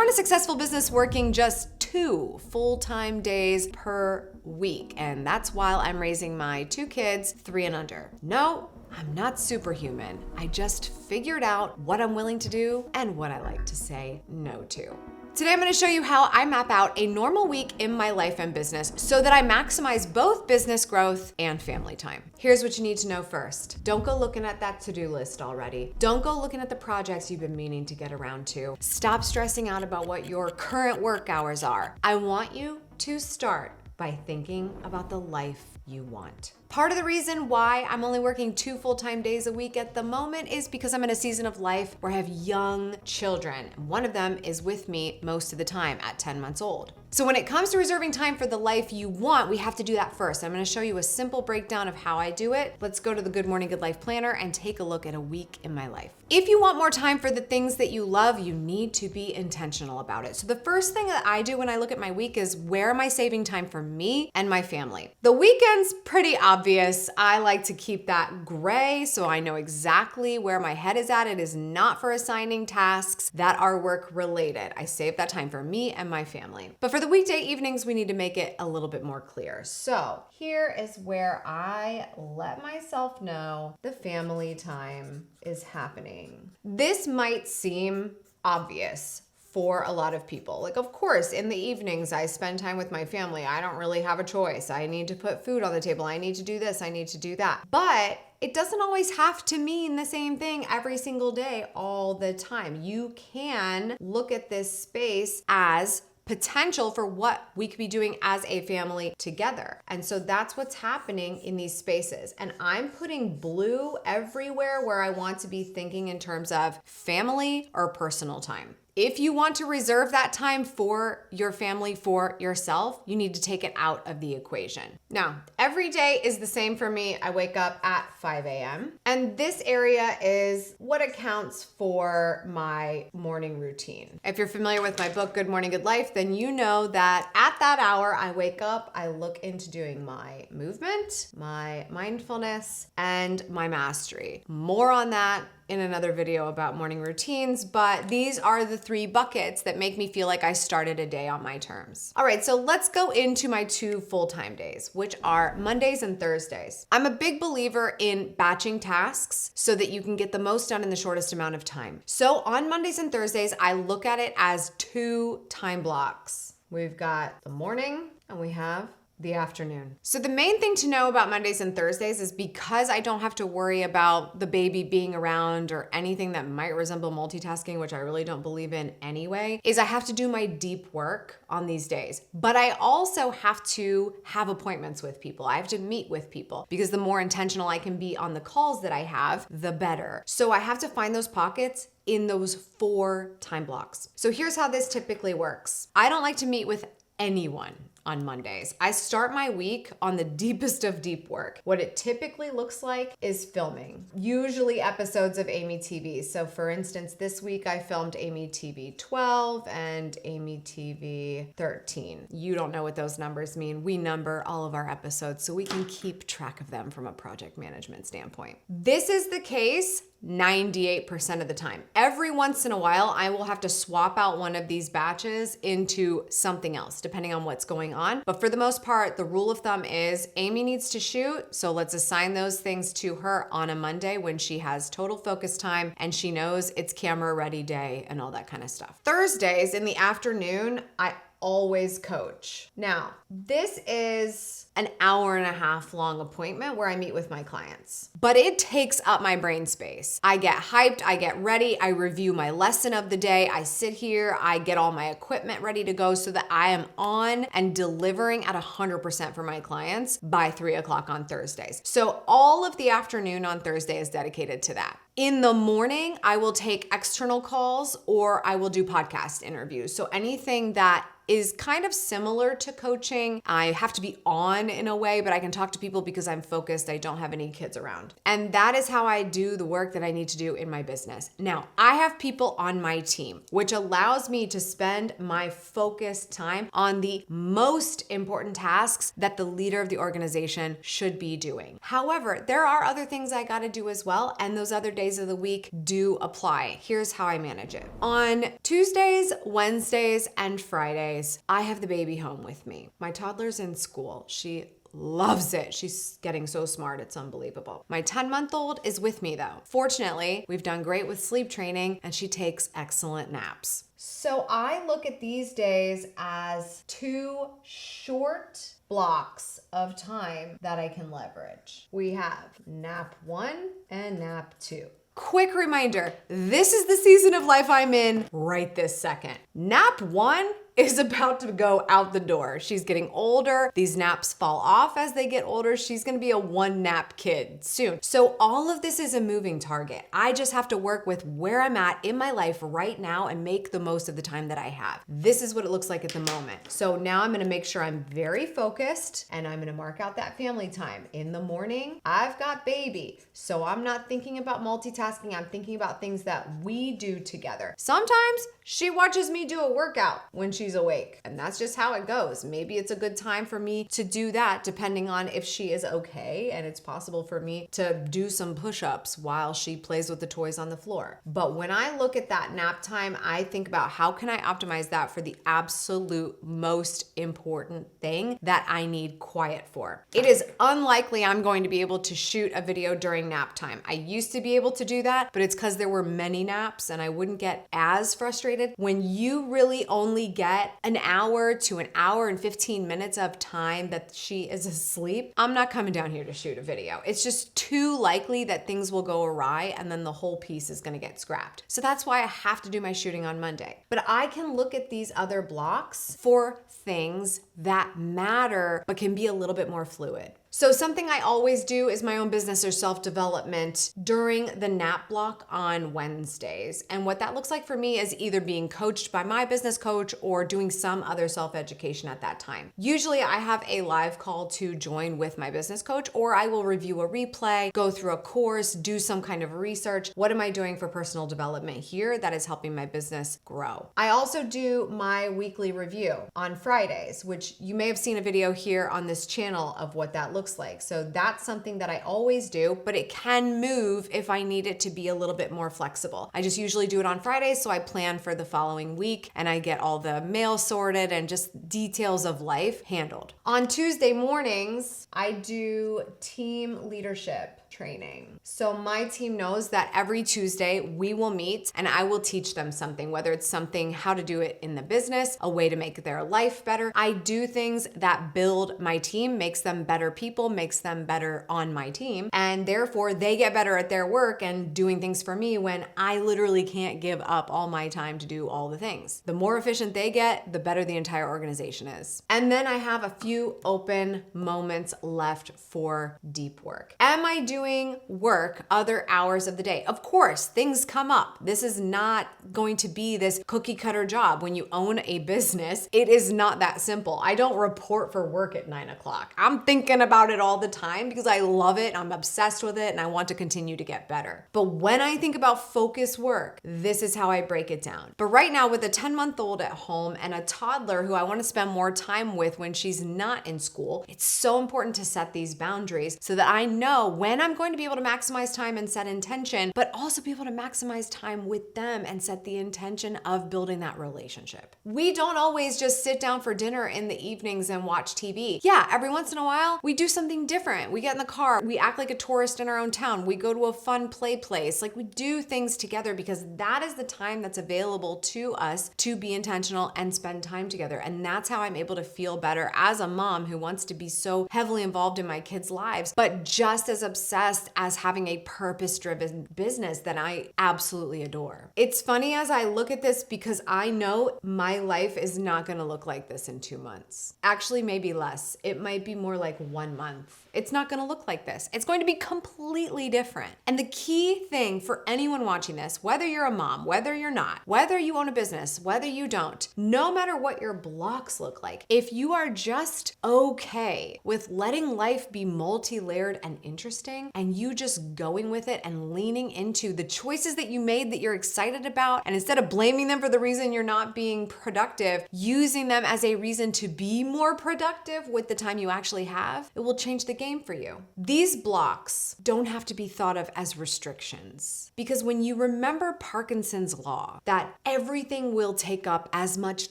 run a successful business working just 2 full-time days per week, and that's while I'm raising my 2 kids, 3 and under. No, I'm not superhuman. I just figured out what I'm willing to do and what I like to say no to. Today, I'm gonna show you how I map out a normal week in my life and business so that I maximize both business growth and family time. Here's what you need to know first. Don't go looking at that to-do list already. Don't go looking at the projects you've been meaning to get around to. Stop stressing out about what your current work hours are. I want you to start by thinking about the life you want. Part of the reason why I'm only working 2 full-time days a week at the moment is because I'm in a season of life where I have young children. One of them is with me most of the time at 10 months old. So when it comes to reserving time for the life you want, we have to do that first. I'm gonna show you a simple breakdown of how I do it. Let's go to the Good Morning Good Life Planner and take a look at a week in my life. If you want more time for the things that you love, you need to be intentional about it. So the first thing that I do when I look at my week is where am I saving time for me and my family? The weekend's pretty obvious. I like to keep that gray so I know exactly where my head is at. It is not for assigning tasks that are work related. I save that time for me and my family. But for the weekday evenings, we need to make it a little bit more clear. So here is where I let myself know the family time is happening. This might seem obvious for a lot of people. Like, of course, in the evenings, I spend time with my family. I don't really have a choice. I need to put food on the table. I need to do this. I need to do that. But it doesn't always have to mean the same thing every single day, all the time. You can look at this space as potential for what we could be doing as a family together. And so that's what's happening in these spaces. And I'm putting blue everywhere where I want to be thinking in terms of family or personal time. If you want to reserve that time for your family, for yourself, you need to take it out of the equation. Now, every day is the same for me. I wake up at 5 a.m. and this area is what accounts for my morning routine. If you're familiar with my book, Good Morning, Good Life, then you know that at that hour, I wake up, I look into doing my movement, my mindfulness, and my mastery. More on that in another video about morning routines, but these are the 3 buckets that make me feel like I started a day on my terms. All right, so let's go into my 2 full-time days, which are Mondays and Thursdays. I'm a big believer in batching tasks so that you can get the most done in the shortest amount of time. So on Mondays and Thursdays, I look at it as 2 time blocks. We've got the morning and we have the afternoon. So the main thing to know about Mondays and Thursdays is because I don't have to worry about the baby being around or anything that might resemble multitasking, which I really don't believe in anyway, is I have to do my deep work on these days. But I also have to have appointments with people. I have to meet with people because the more intentional I can be on the calls that I have, the better. So I have to find those pockets in those 4 time blocks. So here's how this typically works. I don't like to meet with anyone on Mondays. I start my week on the deepest of deep work. What it typically looks like is filming, usually episodes of Amy TV. So for instance, this week I filmed Amy TV 12 and Amy TV 13. You don't know what those numbers mean. We number all of our episodes so we can keep track of them from a project management standpoint. This is the case 98% of the time. Every once in a while, I will have to swap out one of these batches into something else, depending on what's going on. But for the most part, the rule of thumb is Amy needs to shoot, so let's assign those things to her on a Monday when she has total focus time and she knows it's camera ready day and all that kind of stuff. Thursdays in the afternoon, I always coach. Now, this is an hour and a half long appointment where I meet with my clients, but it takes up my brain space. I get hyped, I get ready, I review my lesson of the day, I sit here, I get all my equipment ready to go so that I am on and delivering at 100% for my clients by 3 o'clock on Thursdays. So all of the afternoon on Thursday is dedicated to that. In the morning, I will take external calls or I will do podcast interviews. So anything that is kind of similar to coaching. I have to be on in a way, but I can talk to people because I'm focused. I don't have any kids around. And that is how I do the work that I need to do in my business. Now, I have people on my team, which allows me to spend my focused time on the most important tasks that the leader of the organization should be doing. However, there are other things I got to do as well. And those other days days of the week do apply. Here's how I manage it. On Tuesdays, Wednesdays, and Fridays, I have the baby home with me. My toddler's in school. She loves it. She's getting so smart. It's unbelievable. My 10-month-old is with me though. Fortunately, we've done great with sleep training and she takes excellent naps. So I look at these days as 2 short blocks of time that I can leverage. We have nap 1 and nap 2. Quick reminder, this is the season of life I'm in right this second. Nap 1 is about to go out the door. She's getting older. These naps fall off as they get older. She's gonna be a 1 nap kid soon. So all of this is a moving target. I just have to work with where I'm at in my life right now and make the most of the time that I have. This is what it looks like at the moment. So now I'm gonna make sure I'm very focused and I'm gonna mark out that family time. In the morning, I've got baby. So I'm not thinking about multitasking. I'm thinking about things that we do together. Sometimes she watches me do a workout when she's awake, and that's just how it goes. Maybe it's a good time for me to do that depending on if she is okay, and it's possible for me to do some push-ups while she plays with the toys on the floor. But when I look at that nap time, I think about how can I optimize that for the absolute most important thing that I need quiet for. It is unlikely I'm going to be able to shoot a video during nap time. I used to be able to do that, but it's because there were many naps and I wouldn't get as frustrated. When you really only get an hour to an hour and 15 minutes of time that she is asleep, I'm not coming down here to shoot a video. It's just too likely that things will go awry and then the whole piece is gonna get scrapped. So that's why I have to do my shooting on Monday. But I can look at these other blocks for things that matter but can be a little bit more fluid. So something I always do is my own business or self-development during the nap block on Wednesdays. And what that looks like for me is either being coached by my business coach or doing some other self-education at that time. Usually I have a live call to join with my business coach, or I will review a replay, go through a course, do some kind of research. What am I doing for personal development here that is helping my business grow? I also do my weekly review on Fridays, which you may have seen a video here on this channel of what that looks like. So that's something that I always do, but it can move if I need it to be a little bit more flexible. I just usually do it on Fridays, so I plan for the following week and I get all the mail sorted and just details of life handled. On Tuesday mornings, I do team leadership training. So my team knows that every Tuesday we will meet and I will teach them something, whether it's something how to do it in the business, a way to make their life better. I do things that build my team, makes them better people, makes them better on my team, and therefore they get better at their work and doing things for me when I literally can't give up all my time to do all the things. The more efficient they get, the better the entire organization is. And then I have a few open moments left for deep work. Am I doing work other hours of the day? Of course, things come up. This is not going to be this cookie cutter job. When you own a business, it is not that simple. I don't report for work at 9 o'clock. I'm thinking about it all the time because I love it. I'm obsessed with it and I want to continue to get better. But when I think about focus work, this is how I break it down. But right now with a 10-month-old at home and a toddler who I want to spend more time with when she's not in school, it's so important to set these boundaries so that I know when I'm going to be able to maximize time and set intention, but also be able to maximize time with them and set the intention of building that relationship. We don't always just sit down for dinner in the evenings and watch TV. Yeah, every once in a while, we do something different. We get in the car, we act like a tourist in our own town, we go to a fun play place. Like, we do things together because that is the time that's available to us to be intentional and spend time together. And that's how I'm able to feel better as a mom who wants to be so heavily involved in my kids' lives, but just as obsessed as having a purpose-driven business that I absolutely adore. It's funny as I look at this because I know my life is not gonna look like this in 2 months. Actually, maybe less. It might be more like 1 month. It's not gonna look like this. It's going to be completely different. And the key thing for anyone watching this, whether you're a mom, whether you're not, whether you own a business, whether you don't, no matter what your blocks look like, if you are just okay with letting life be multi-layered and interesting, something and you just going with it and leaning into the choices that you made that you're excited about, and instead of blaming them for the reason you're not being productive, using them as a reason to be more productive with the time you actually have, it will change the game for you. These blocks don't have to be thought of as restrictions, because when you remember Parkinson's law, that everything will take up as much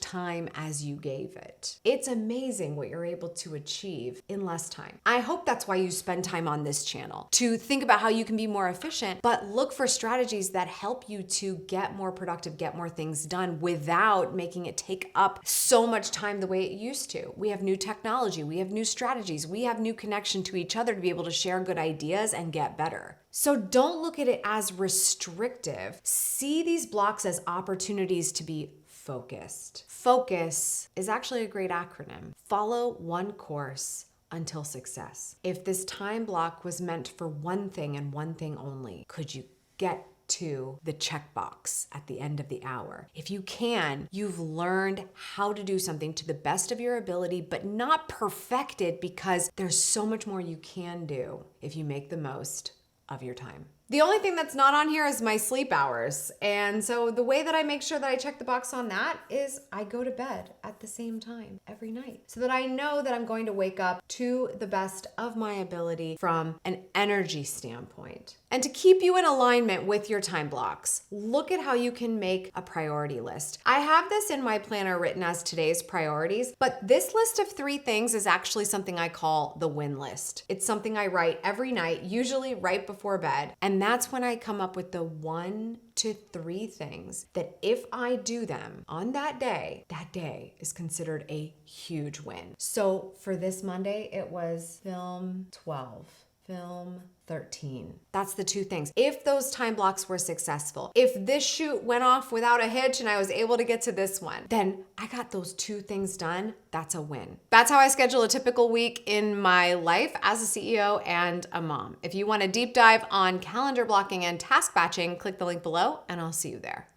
time as you gave it, it's amazing what you're able to achieve in less time. I hope that's why you spend time on this channel, to think about how you can be more efficient, but look for strategies that help you to get more productive, get more things done without making it take up so much time the way it used to. We have new technology, we have new strategies, we have new connection to each other to be able to share good ideas and get better. So don't look at it as restrictive. See these blocks as opportunities to be focused. Focus is actually a great acronym. Follow one course until success. If this time block was meant for one thing and one thing only, could you get to the checkbox at the end of the hour? If you can, you've learned how to do something to the best of your ability, but not perfected, because there's so much more you can do if you make the most of your time. The only thing that's not on here is my sleep hours. And so the way that I make sure that I check the box on that is I go to bed at the same time every night, so that I know that I'm going to wake up to the best of my ability from an energy standpoint. And to keep you in alignment with your time blocks, look at how you can make a priority list. I have this in my planner written as today's priorities, but this list of 3 things is actually something I call the win list. It's something I write every night, usually right before bed. And that's when I come up with the 1 to 3 things that if I do them on that day is considered a huge win. So for this Monday, it was film 12. Film 13. That's the 2 things. If those time blocks were successful, if this shoot went off without a hitch and I was able to get to this one, then I got those 2 things done. That's a win. That's how I schedule a typical week in my life as a CEO and a mom. If you want a deep dive on calendar blocking and task batching, click the link below and I'll see you there.